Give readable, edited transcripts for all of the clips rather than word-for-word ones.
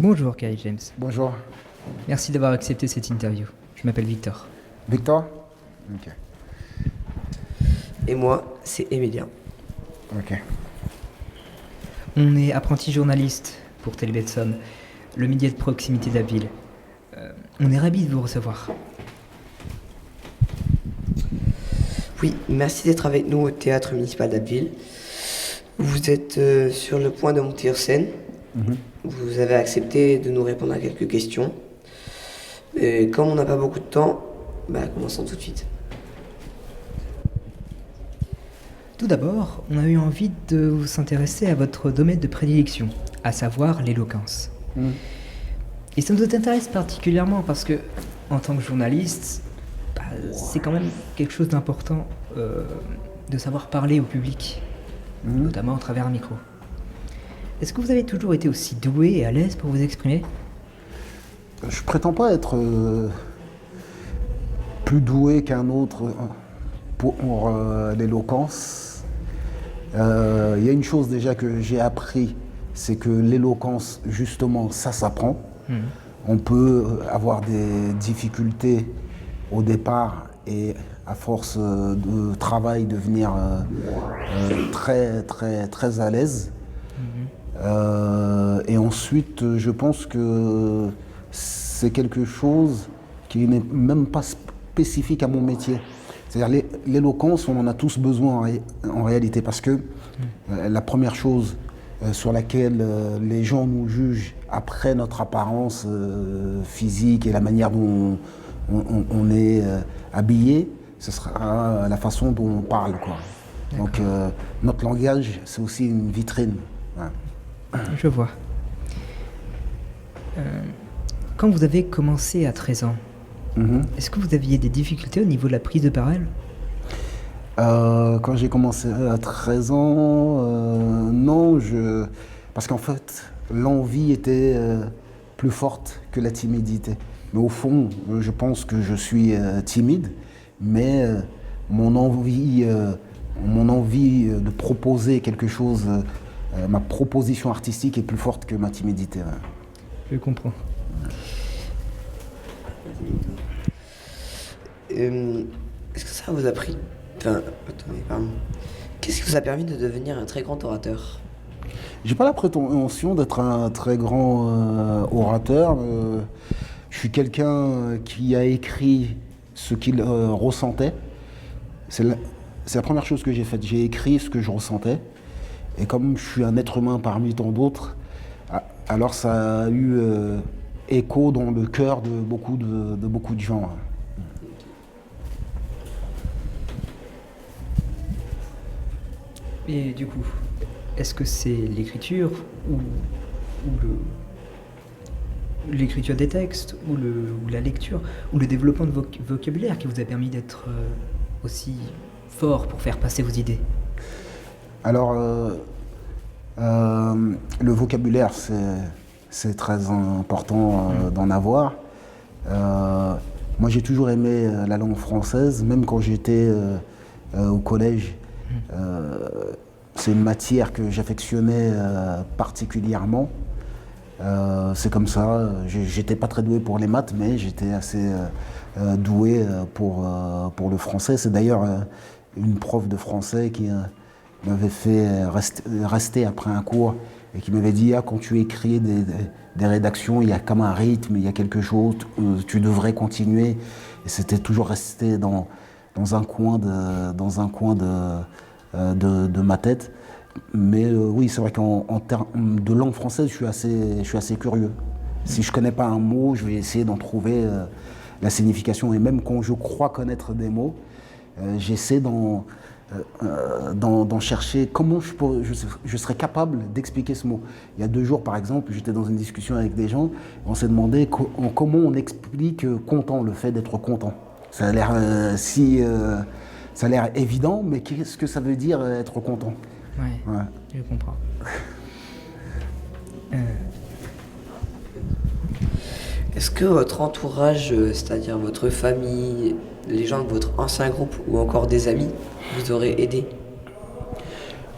Bonjour Kerry James. Bonjour. Merci d'avoir accepté cette interview. Je m'appelle Victor. Victor? Ok. Et moi, c'est Emilien. Ok. On est apprenti journaliste pour Télébet de Somme, le média de proximité d'Abbeville. On est ravis de vous recevoir. Oui, merci d'être avec nous au théâtre municipal d'Abbeville. Vous êtes sur le point de monter sur scène. Vous avez accepté de nous répondre à quelques questions. Et comme on n'a pas beaucoup de temps, commençons tout de suite. Tout d'abord, on a eu envie de vous s'intéresser à votre domaine de prédilection, à savoir l'éloquence. Et ça nous intéresse particulièrement parce que, en tant que journaliste, c'est quand même quelque chose d'important de savoir parler au public, notamment à travers un micro. Est-ce que vous avez toujours été aussi doué et à l'aise pour vous exprimer ? Je prétends pas être plus doué qu'un autre pour l'éloquence. Il y a une chose déjà que j'ai appris, c'est que l'éloquence, justement, ça s'apprend. On peut avoir des difficultés au départ et à force de travail devenir très à l'aise. Et ensuite, je pense que c'est quelque chose qui n'est même pas spécifique à mon métier. C'est-à-dire l'éloquence, on en a tous besoin en réalité, parce que la première chose sur laquelle les gens nous jugent après notre apparence physique et la manière dont on est habillé, ce sera la façon dont on parle, quoi. Donc notre langage, c'est aussi une vitrine. Ouais. Je vois. Quand vous avez commencé à 13 ans, est-ce que vous aviez des difficultés au niveau de la prise de parole ? Quand j'ai commencé à 13 ans, non, parce qu'en fait, l'envie était plus forte que la timidité. Mais au fond, je pense que je suis timide, mais mon envie de proposer quelque chose, ma proposition artistique est plus forte que ma timidité. Je comprends. Est-ce que ça vous a pris... Qu'est-ce qui vous a permis de devenir un très grand orateur ? J'ai pas la prétention d'être un très grand orateur. Je suis quelqu'un qui a écrit ce qu'il ressentait. C'est la première chose que j'ai faite. J'ai écrit ce que je ressentais. Et comme je suis un être humain parmi tant d'autres, alors ça a eu écho dans le cœur de beaucoup de gens. Et du coup, est-ce que c'est l'écriture ou l'écriture des textes ou la lecture ou le développement de vocabulaire qui vous a permis d'être aussi fort pour faire passer vos idées ? Alors, le vocabulaire, c'est très important d'en avoir. Moi, j'ai toujours aimé la langue française, même quand j'étais au collège. C'est une matière que j'affectionnais particulièrement. C'est comme ça, j'étais pas très doué pour les maths, mais j'étais assez doué pour le français. C'est d'ailleurs une prof de français qui m'avait fait rester après un cours et qui m'avait dit quand tu écris des rédactions, il y a comme un rythme, il y a quelque chose, tu devrais continuer. Et c'était toujours resté dans un coin de ma tête. Mais oui, c'est vrai qu'en termes de langue française, je suis assez curieux. Si je connais pas un mot, je vais essayer d'en trouver la signification. Et même quand je crois connaître des mots, j'essaie d'en chercher comment je serais capable d'expliquer ce mot. Il y a 2 jours, par exemple, j'étais dans une discussion avec des gens, on s'est demandé comment on explique content, le fait d'être content. Ça a l'air ça a l'air évident, mais qu'est-ce que ça veut dire être content ? Ouais, je comprends. Est-ce que votre entourage, c'est-à-dire votre famille, les gens de votre ancien groupe ou encore des amis, vous auraient aidé ?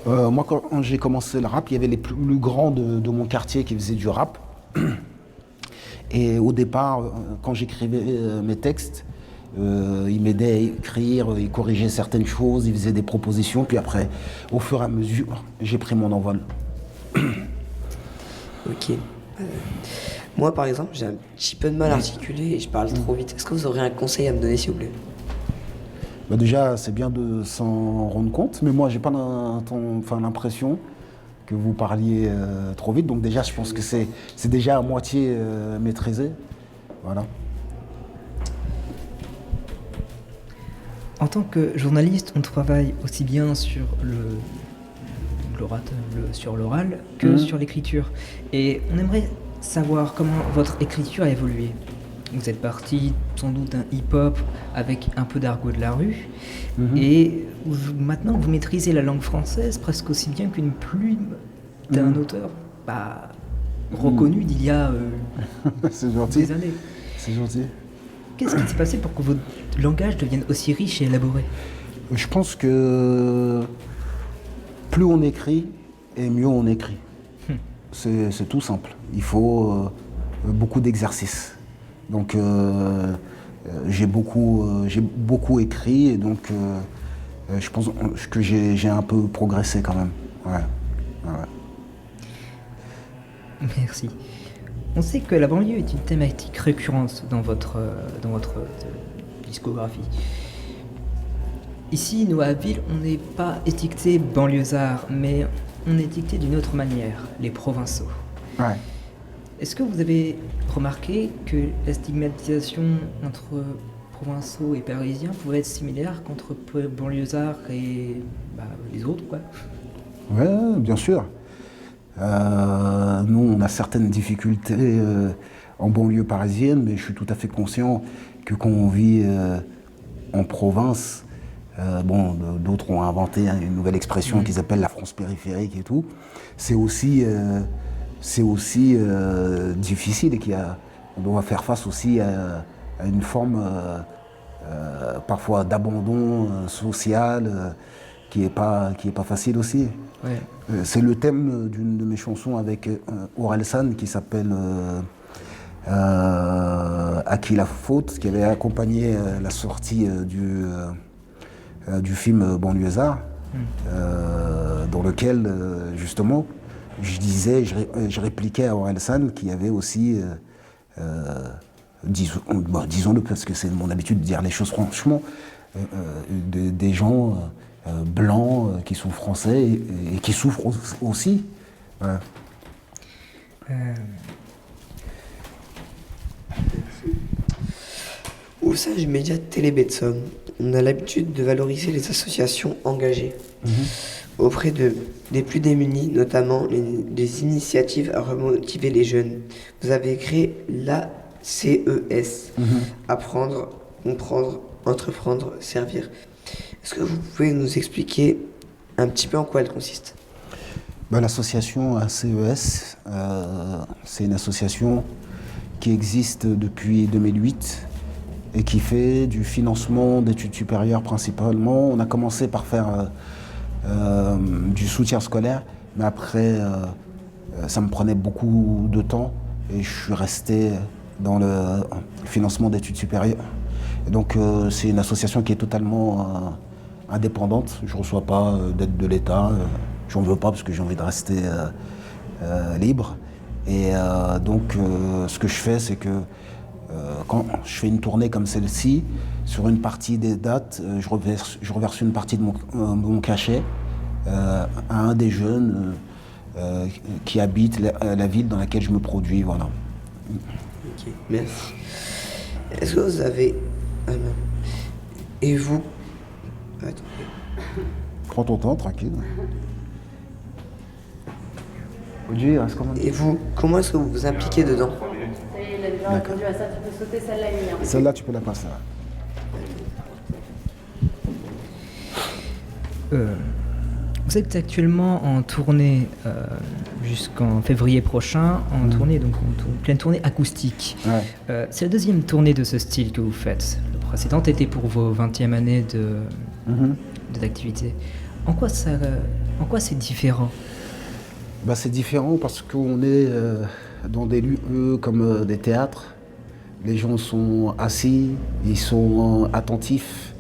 Moi, quand j'ai commencé le rap, il y avait les plus grands de mon quartier qui faisaient du rap. Et au départ, quand j'écrivais mes textes, il m'aidait à écrire, il corrigeait certaines choses, il faisait des propositions, puis après, au fur et à mesure, j'ai pris mon envol. Ok. Moi, par exemple, j'ai un petit peu de mal à articuler et je parle trop vite. Est-ce que vous aurez un conseil à me donner, s'il vous plaît? Bah déjà, c'est bien de s'en rendre compte, mais moi, j'ai pas l'impression que vous parliez trop vite. Donc déjà, je pense que c'est déjà à moitié maîtrisé. Voilà. En tant que journaliste, on travaille aussi bien sur sur l'oral que sur l'écriture. Et on aimerait savoir comment votre écriture a évolué. Vous êtes parti sans doute d'un hip-hop avec un peu d'argot de la rue. Et maintenant, vous maîtrisez la langue française presque aussi bien qu'une plume d'un auteur reconnu d'il y a C'est gentil. des années. C'est gentil. Qu'est-ce qui s'est passé pour que votre langage devienne aussi riche et élaboré? Je pense que plus on écrit, et mieux on écrit. C'est tout simple. Il faut beaucoup d'exercice. Donc j'ai beaucoup écrit et donc je pense que j'ai un peu progressé quand même. Ouais. Merci. On sait que la banlieue est une thématique récurrente dans votre discographie. Ici, nous, à Abbeville, on n'est pas étiqueté banlieusard, mais on est étiqueté d'une autre manière, les provinciaux. Ouais. Est-ce que vous avez remarqué que la stigmatisation entre provinciaux et parisiens pouvait être similaire qu'entre banlieusards et les autres, quoi? Ouais, bien sûr. Nous, on a certaines difficultés en banlieue parisienne, mais je suis tout à fait conscient que quand on vit en province, d'autres ont inventé une nouvelle expression qu'ils appellent la France périphérique et tout. C'est aussi difficile et on doit faire face aussi à une forme parfois d'abandon social qui est pas facile aussi. Ouais. C'est le thème d'une de mes chansons avec Orelsan qui s'appelle À qui la faute, qui avait accompagné la sortie du film Banlieusard, dans lequel justement je répliquais à Orelsan qui avait aussi, disons-le parce que c'est mon habitude de dire les choses franchement, des gens blancs qui sont français et qui souffrent aussi. Ouais. Au sein du média Télé Somme, on a l'habitude de valoriser les associations engagées auprès des plus démunis, notamment les initiatives à remotiver les jeunes. Vous avez créé l'ACES, apprendre, comprendre, entreprendre, servir. Est-ce que vous pouvez nous expliquer un petit peu en quoi elle consiste? L'association ACES, c'est une association qui existe depuis 2008 et qui fait du financement d'études supérieures principalement. On a commencé par faire du soutien scolaire, mais après, ça me prenait beaucoup de temps et je suis resté dans le financement d'études supérieures. Et donc, c'est une association qui est totalement indépendante. Je ne reçois pas d'aide de l'État. J'en veux pas parce que j'ai envie de rester libre. Et donc, ce que je fais, c'est que quand je fais une tournée comme celle-ci, sur une partie des dates, je reverse une partie de mon cachet à un des jeunes qui habite la ville dans laquelle je me produis. Voilà. Ok, merci. Est-ce que vous avez... Ah non. Et vous... Attendez. Prends ton temps, tranquille. Audrey, reste comme Et vous, comment est-ce que vous vous impliquez dedans? Ça y est, il a déjà répondu à ça, tu peux sauter celle-là, Emilien. Celle-là, tu peux la passer. Vous êtes actuellement en tournée jusqu'en février prochain, en tournée, donc en pleine tournée acoustique. Ouais. C'est la deuxième tournée de ce style que vous faites. Le précédent était pour vos 20e années d'activité. En quoi c'est différent? C'est différent parce qu'on est dans des lieux comme des théâtres, les gens sont assis, ils sont attentifs.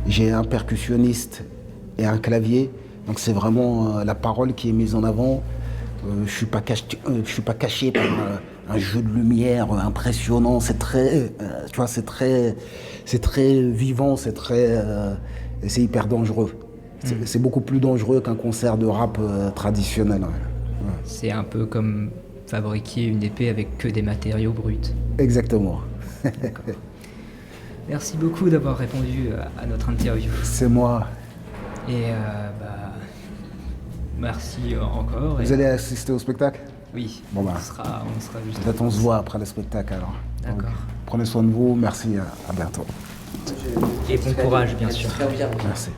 J'ai un percussionniste et un clavier, donc c'est vraiment la parole qui est mise en avant. Je suis pas caché par un jeu de lumière impressionnant. C'est très, tu vois, c'est très vivant, c'est hyper dangereux. C'est beaucoup plus dangereux qu'un concert de rap traditionnel. Ouais. Ouais. C'est un peu comme fabriquer une épée avec que des matériaux bruts. Exactement. Merci beaucoup d'avoir répondu à notre interview. C'est moi. Et merci encore. Vous allez assister au spectacle? Oui, bon, on sera juste peut-être on se voit après le spectacle alors. D'accord. Donc, prenez soin de vous, merci, à bientôt. Et bon courage bien sûr. Très bien. Merci.